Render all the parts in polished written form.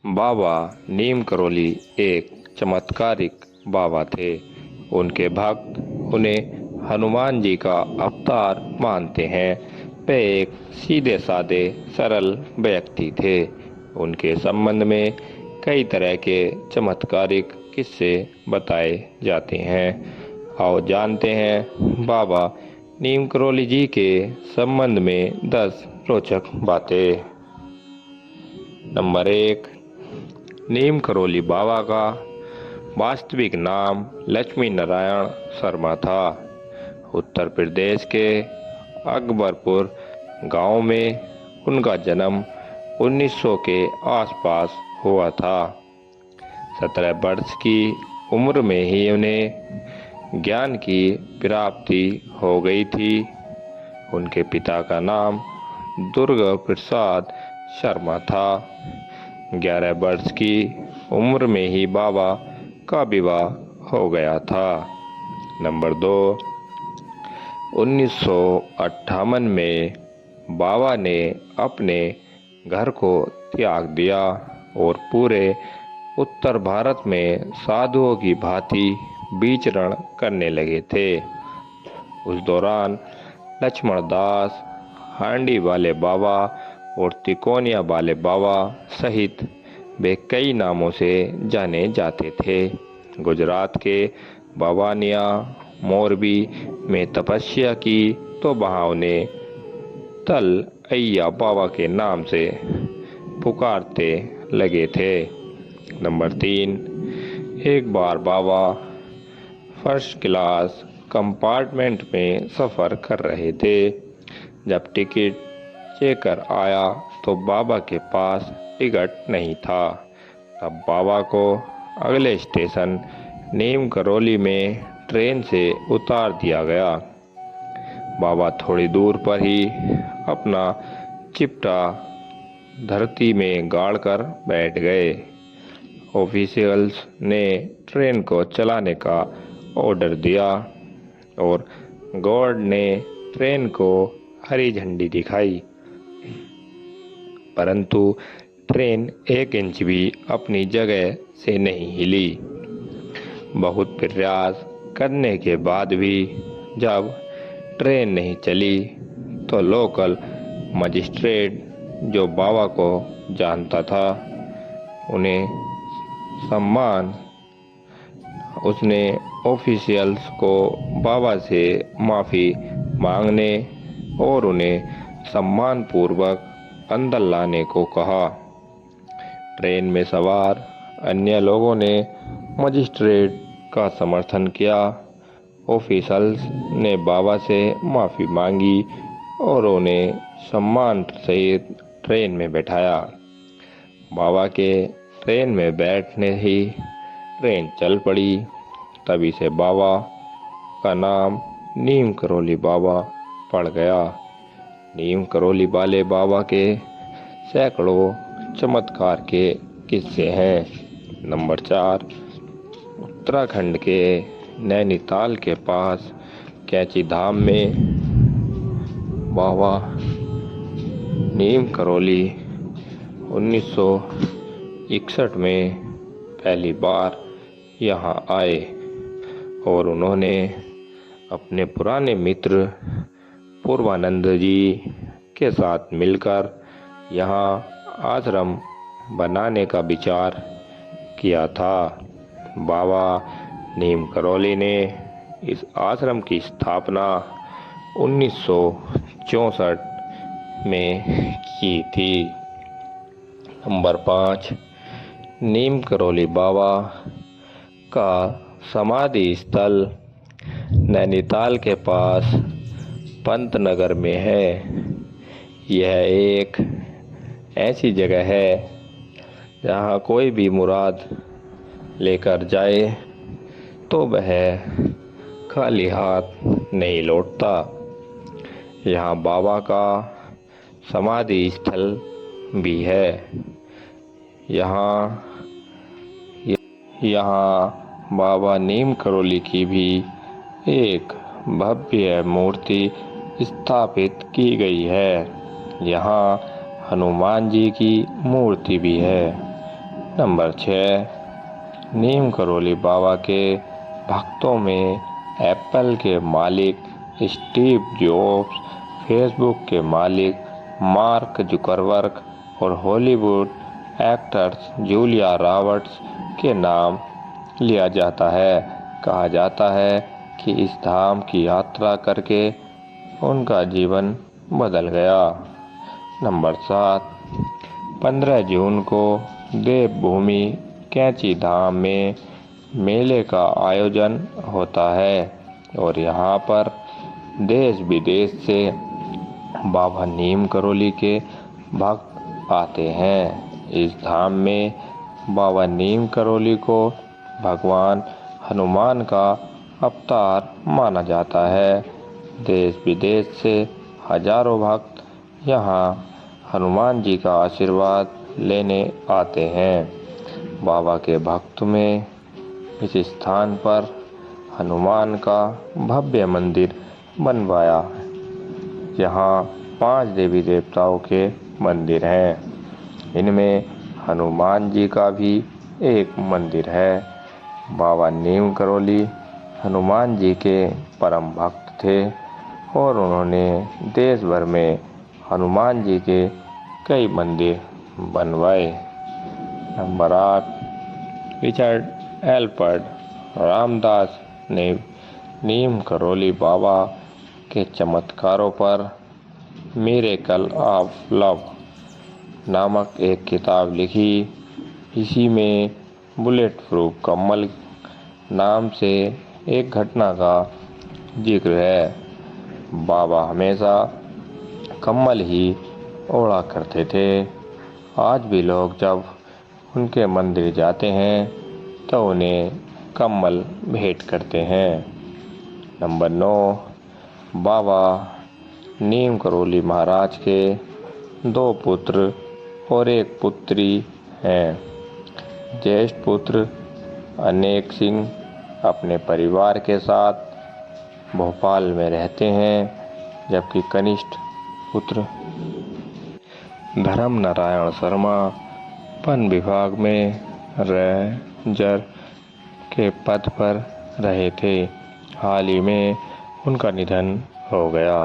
बाबा नीम करोली एक चमत्कारिक बाबा थे। उनके भक्त उन्हें हनुमान जी का अवतार मानते हैं। वे एक सीधे साधे सरल व्यक्ति थे। उनके संबंध में कई तरह के चमत्कारिक किस्से बताए जाते हैं। आओ जानते हैं बाबा नीम करोली जी के संबंध में 10 रोचक बातें। नंबर 1, नीम करोली बाबा का वास्तविक नाम लक्ष्मी नारायण शर्मा था। उत्तर प्रदेश के अकबरपुर गांव में उनका जन्म 1900 के आसपास हुआ था। 17 वर्ष की उम्र में ही उन्हें ज्ञान की प्राप्ति हो गई थी। उनके पिता का नाम दुर्गा प्रसाद शर्मा था। 11 वर्ष की उम्र में ही बाबा का विवाह हो गया था। नंबर 2, 1958 में बाबा ने अपने घर को त्याग दिया और पूरे उत्तर भारत में साधुओं की भांति विचरण करने लगे थे। उस दौरान लक्ष्मण दास, हांडी वाले बाबा और तिकोनिया वाले बाबा सहित वे कई नामों से जाने जाते थे। गुजरात के बावानिया मोरबी में तपस्या की तो वहाँ उन्हें तल अय्या बाबा के नाम से पुकारते लगे थे। नंबर 3, एक बार बाबा फर्स्ट क्लास कंपार्टमेंट में सफ़र कर रहे थे। जब टिकट चेकर आया तो बाबा के पास टिकट नहीं था। तब बाबा को अगले स्टेशन नीम करोली में ट्रेन से उतार दिया गया। बाबा थोड़ी दूर पर ही अपना चिपटा धरती में गाड़कर बैठ गए। ऑफिशियल्स ने ट्रेन को चलाने का ऑर्डर दिया और गार्ड ने ट्रेन को हरी झंडी दिखाई, परंतु ट्रेन 1 इंच भी अपनी जगह से नहीं हिली। बहुत प्रयास करने के बाद भी जब ट्रेन नहीं चली तो लोकल मजिस्ट्रेट, जो बाबा को जानता था, उसने ऑफिशियल्स को बाबा से माफ़ी मांगने और उन्हें सम्मानपूर्वक अंदर लाने को कहा। ट्रेन में सवार अन्य लोगों ने मजिस्ट्रेट का समर्थन किया। ऑफिसर्स ने बाबा से माफ़ी मांगी और उन्हें सम्मान सहित ट्रेन में बैठाया। बाबा के ट्रेन में बैठने ही ट्रेन चल पड़ी। तभी से बाबा का नाम नीम करोली बाबा पड़ गया। नीम करोली वाले बाबा के सैकड़ों चमत्कार के किस्से हैं। नंबर 4, उत्तराखंड के नैनीताल के पास कैंची धाम में बाबा नीम करोली 1961 में पहली बार यहाँ आए और उन्होंने अपने पुराने मित्र पूर्वानंद जी के साथ मिलकर यहाँ आश्रम बनाने का विचार किया था। बाबा नीम करोली ने इस आश्रम की स्थापना 1964 में की थी। नंबर 5, नीम करोली बाबा का समाधि स्थल नैनीताल के पास पंतनगर में है। यह एक ऐसी जगह है जहाँ कोई भी मुराद लेकर जाए तो वह खाली हाथ नहीं लौटता। यहाँ बाबा का समाधि स्थल भी है। यहाँ बाबा नीम करोली की भी एक भव्य मूर्ति स्थापित की गई है। यहाँ हनुमान जी की मूर्ति भी है। नंबर 6, नीम करौली बाबा के भक्तों में एप्पल के मालिक स्टीव जॉब्स, फेसबुक के मालिक मार्क जुकरबर्ग और हॉलीवुड एक्टर्स जूलिया रॉबर्ट्स के नाम लिया जाता है। कहा जाता है कि इस धाम की यात्रा करके उनका जीवन बदल गया। नंबर 7, 15 जून को देवभूमि कैंची धाम में मेले का आयोजन होता है और यहाँ पर देश विदेश से बाबा नीम करौली के भक्त आते हैं। इस धाम में बाबा नीम करौली को भगवान हनुमान का अवतार माना जाता है। देश विदेश से हजारों भक्त यहाँ हनुमान जी का आशीर्वाद लेने आते हैं। बाबा के भक्त में इस स्थान पर हनुमान का भव्य मंदिर बनवाया है। यहाँ 5 देवी देवताओं के मंदिर हैं। इनमें हनुमान जी का भी एक मंदिर है। बाबा नीम करौली हनुमान जी के परम भक्त थे और उन्होंने देश भर में हनुमान जी के कई मंदिर बनवाए। नंबर 8, रिचर्ड एल्फ्रेड रामदास ने नीम करौली बाबा के चमत्कारों पर मिरेकल ऑफ लव नामक एक किताब लिखी। इसी में बुलेट प्रूफ कम्बल नाम से एक घटना का जिक्र है। बाबा हमेशा कम्बल ही ओढ़ा करते थे। आज भी लोग जब उनके मंदिर जाते हैं तो उन्हें कम्बल भेंट करते हैं। नंबर 9, बाबा नीम करौली महाराज के 2 पुत्र और एक पुत्री हैं। ज्येष्ठ पुत्र अनेक सिंह अपने परिवार के साथ भोपाल में रहते हैं, जबकि कनिष्ठ पुत्र धर्म नारायण शर्मा वन विभाग में रेंजर के पद पर रहे थे। हाल ही में उनका निधन हो गया।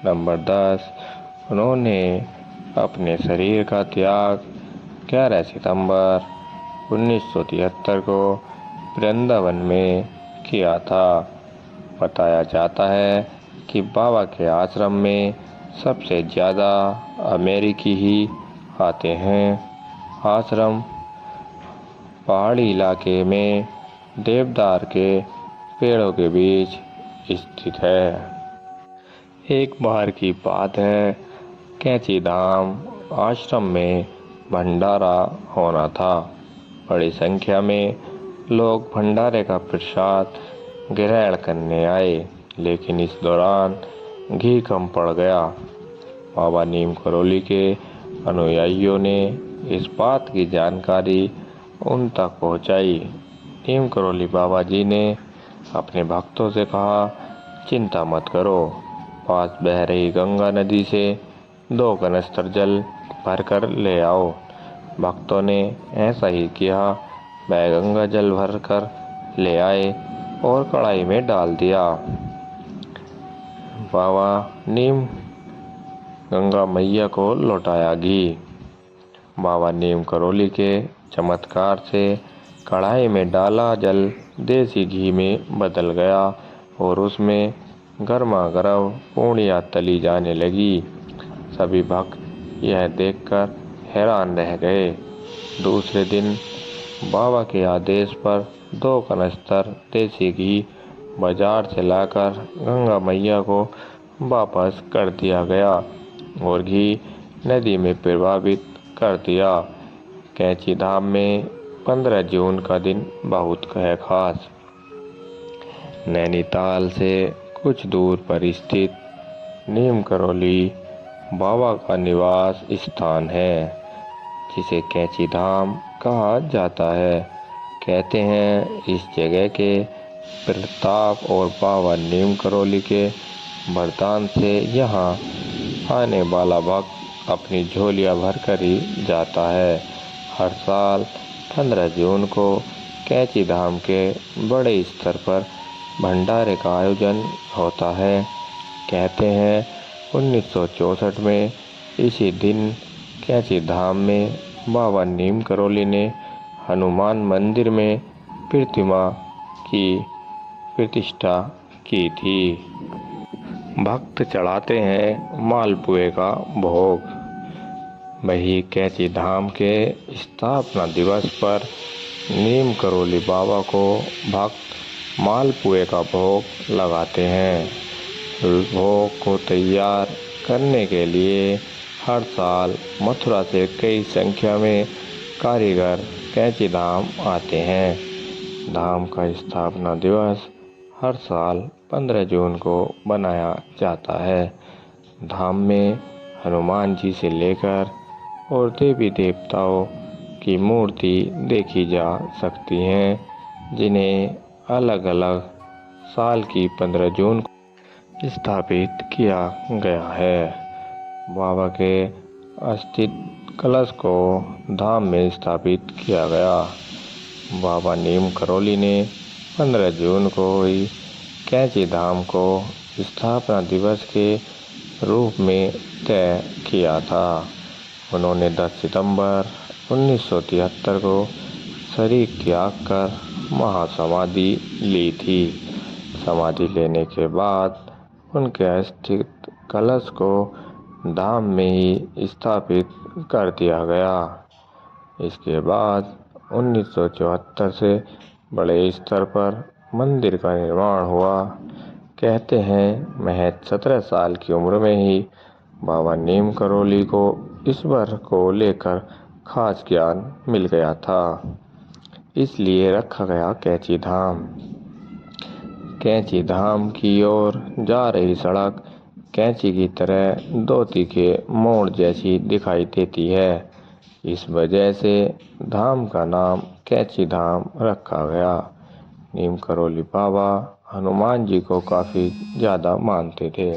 नंबर 10, उन्होंने अपने शरीर का त्याग 11 सितंबर 1973 को वृंदावन में किया था। बताया जाता है कि बाबा के आश्रम में सबसे ज़्यादा अमेरिकी ही आते हैं। आश्रम पहाड़ी इलाके में देवदार के पेड़ों के बीच स्थित है। एक बार की बात है, कैंची धाम आश्रम में भंडारा होना था। बड़ी संख्या में लोग भंडारे का प्रसाद ग्रहण करने आए, लेकिन इस दौरान घी कम पड़ गया। बाबा नीम करौली के अनुयायियों ने इस बात की जानकारी उन तक पहुंचाई। नीम करौली बाबा जी ने अपने भक्तों से कहा, चिंता मत करो, पास बह रही गंगा नदी से 2 कनस्तर जल भरकर ले आओ। भक्तों ने ऐसा ही किया। वह गंगा जल भरकर ले आए और कढ़ाई में डाल दिया। बाबा नीम गंगा मैया को लौटाया घी। बाबा नीम करौली के चमत्कार से कढ़ाई में डाला जल देसी घी में बदल गया और उसमें गर्मा गर्म पूड़ियाँ तली जाने लगी। सभी भक्त यह देखकर हैरान रह गए। दूसरे दिन बाबा के आदेश पर 2 कनस्तर देसी घी बाजार से लाकर गंगा मैया को वापस कर दिया गया और घी नदी में प्रवाहित कर दिया। कैंची धाम में 15 जून का दिन बहुत है खास। नैनीताल से कुछ दूर पर स्थित नीम करौली बाबा का निवास स्थान है, जिसे कैंची धाम कहा जाता है। कहते हैं इस जगह के प्रताप और बाबा नीम करौली के वरदान से यहाँ आने वाला भक्त अपनी झोलियाँ भरकर ही जाता है। हर साल 15 जून को कैंची धाम के बड़े स्तर पर भंडारे का आयोजन होता है। कहते हैं 1964 में इसी दिन कैंची धाम में बाबा नीम करोली ने हनुमान मंदिर में प्रतिमा की प्रतिष्ठा की थी। भक्त चढ़ाते हैं मालपुए का भोग। वही कैंची धाम के स्थापना दिवस पर नीम करोली बाबा को भक्त मालपुए का भोग लगाते हैं। भोग को तैयार करने के लिए हर साल मथुरा से कई संख्या में कारीगर कैंची धाम आते हैं। धाम का स्थापना दिवस हर साल 15 जून को मनाया जाता है। धाम में हनुमान जी से लेकर और देवी देवताओं की मूर्ति देखी जा सकती हैं, जिन्हें अलग अलग साल की 15 जून को स्थापित किया गया है। बाबा के अस्थि कलश को धाम में स्थापित किया गया। बाबा नीम करोली ने 15 जून को ही कैंची धाम को स्थापना दिवस के रूप में तय किया था। उन्होंने 10 सितंबर 1973 को शरीर त्याग कर महासमाधि ली थी। समाधि लेने के बाद उनके अस्थि कलश को धाम में ही स्थापित कर दिया गया। इसके बाद 1974 से बड़े स्तर पर मंदिर का निर्माण हुआ। कहते हैं महज 17 साल की उम्र में ही बाबा नीम करोली को ईश्वर को लेकर खास ज्ञान मिल गया था, इसलिए रखा गया कैंची धाम। कैंची धाम की ओर जा रही सड़क कैंची की तरह 2 तीखे मोड़ जैसी दिखाई देती है। इस वजह से धाम का नाम कैंची धाम रखा गया। नीम करोली बाबा हनुमान जी को काफ़ी ज़्यादा मानते थे।